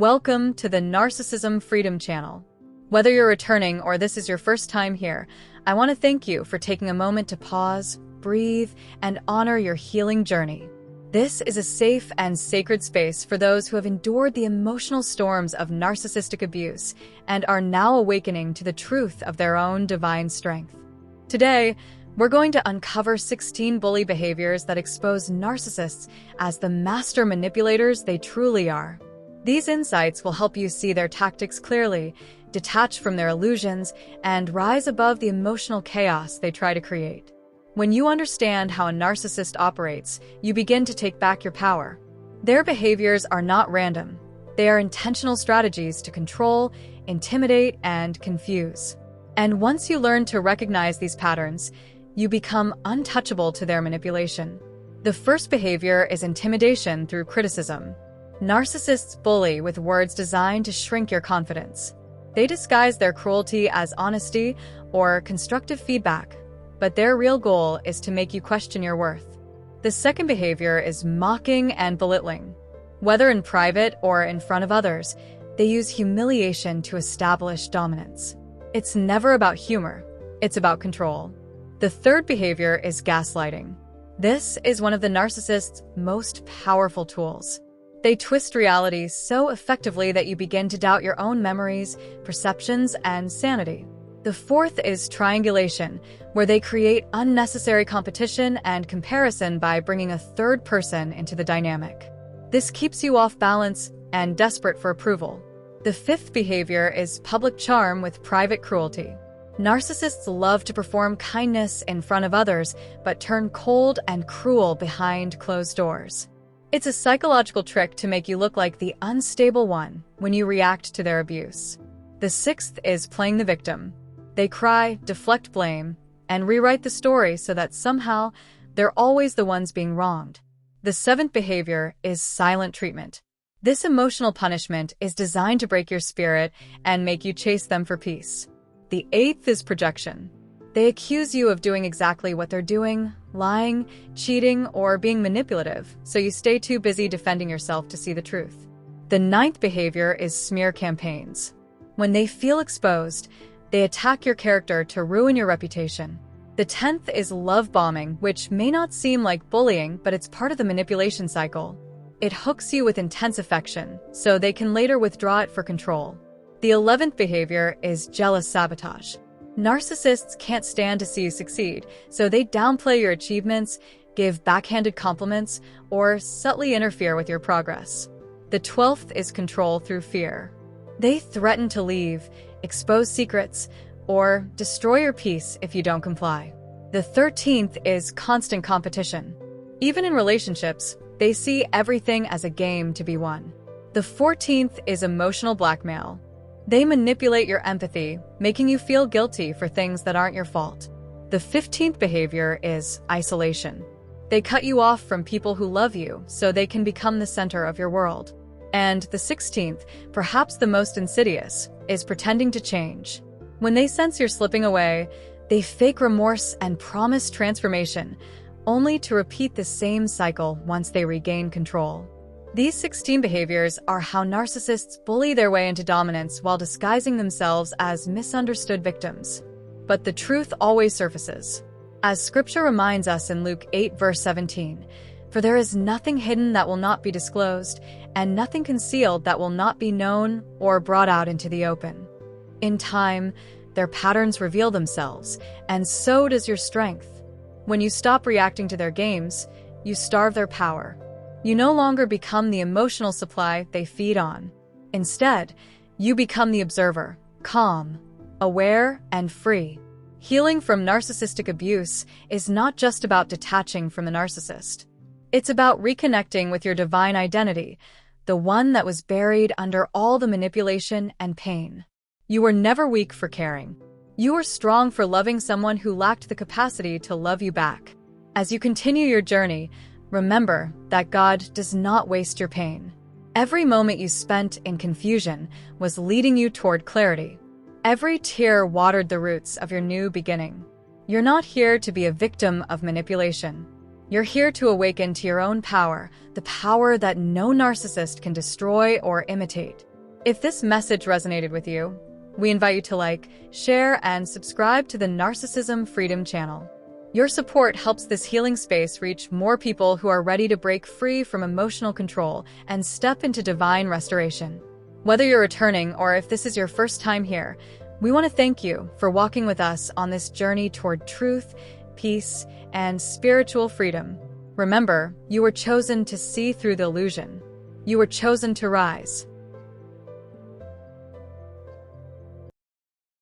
Welcome to the Narcissism Freedom channel. Whether you're returning or this is your first time here, I want to thank you for taking a moment to pause, breathe, and honor your healing journey. This is a safe and sacred space for those who have endured the emotional storms of narcissistic abuse and are now awakening to the truth of their own divine strength. Today, we're going to uncover 16 bully behaviors that expose narcissists as the master manipulators they truly are. These insights will help you see their tactics clearly, detach from their illusions, and rise above the emotional chaos they try to create. When you understand how a narcissist operates, you begin to take back your power. Their behaviors are not random. They are intentional strategies to control, intimidate, and confuse. And once you learn to recognize these patterns, you become untouchable to their manipulation. The first behavior is intimidation through criticism. Narcissists bully with words designed to shrink your confidence. They disguise their cruelty as honesty or constructive feedback, but their real goal is to make you question your worth. The second behavior is mocking and belittling. Whether in private or in front of others, they use humiliation to establish dominance. It's never about humor, it's about control. The third behavior is gaslighting. This is one of the narcissist's most powerful tools. They twist reality so effectively that you begin to doubt your own memories, perceptions, and sanity. The fourth is triangulation, where they create unnecessary competition and comparison by bringing a third person into the dynamic. This keeps you off balance and desperate for approval. The fifth behavior is public charm with private cruelty. Narcissists love to perform kindness in front of others, but turn cold and cruel behind closed doors. It's a psychological trick to make you look like the unstable one when you react to their abuse. The sixth is playing the victim. They cry, deflect blame, and rewrite the story so that somehow they're always the ones being wronged. The seventh behavior is silent treatment. This emotional punishment is designed to break your spirit and make you chase them for peace. The eighth is projection. They accuse you of doing exactly what they're doing, lying, cheating, or being manipulative, so you stay too busy defending yourself to see the truth. The ninth behavior is smear campaigns. When they feel exposed, they attack your character to ruin your reputation. The 10th is love bombing, which may not seem like bullying, but it's part of the manipulation cycle. It hooks you with intense affection, so they can later withdraw it for control. The 11th behavior is jealous sabotage. Narcissists can't stand to see you succeed, so they downplay your achievements, give backhanded compliments, or subtly interfere with your progress. The 12th is control through fear. They threaten to leave, expose secrets, or destroy your peace if you don't comply. The 13th is constant competition. Even in relationships, they see everything as a game to be won. The 14th is emotional blackmail. They manipulate your empathy, making you feel guilty for things that aren't your fault. The 15th behavior is isolation. They cut you off from people who love you so they can become the center of your world. And the 16th, perhaps the most insidious, is pretending to change. When they sense you're slipping away, they fake remorse and promise transformation, only to repeat the same cycle once they regain control. These 16 behaviors are how narcissists bully their way into dominance while disguising themselves as misunderstood victims. But the truth always surfaces. As Scripture reminds us in Luke 8 verse 17, "For there is nothing hidden that will not be disclosed, and nothing concealed that will not be known or brought out into the open." In time, their patterns reveal themselves, and so does your strength. When you stop reacting to their games, you starve their power. You no longer become the emotional supply they feed on. Instead, you become the observer, calm, aware, and free. Healing from narcissistic abuse is not just about detaching from the narcissist. It's about reconnecting with your divine identity, the one that was buried under all the manipulation and pain. You were never weak for caring. You were strong for loving someone who lacked the capacity to love you back. As you continue your journey, remember that God does not waste your pain. Every moment you spent in confusion was leading you toward clarity. Every tear watered the roots of your new beginning. You're not here to be a victim of manipulation. You're here to awaken to your own power, the power that no narcissist can destroy or imitate. If this message resonated with you, we invite you to like, share, and subscribe to the Narcissism Freedom channel. Your support helps this healing space reach more people who are ready to break free from emotional control and step into divine restoration. Whether you're returning or if this is your first time here, we want to thank you for walking with us on this journey toward truth, peace, and spiritual freedom. Remember, you were chosen to see through the illusion. You were chosen to rise.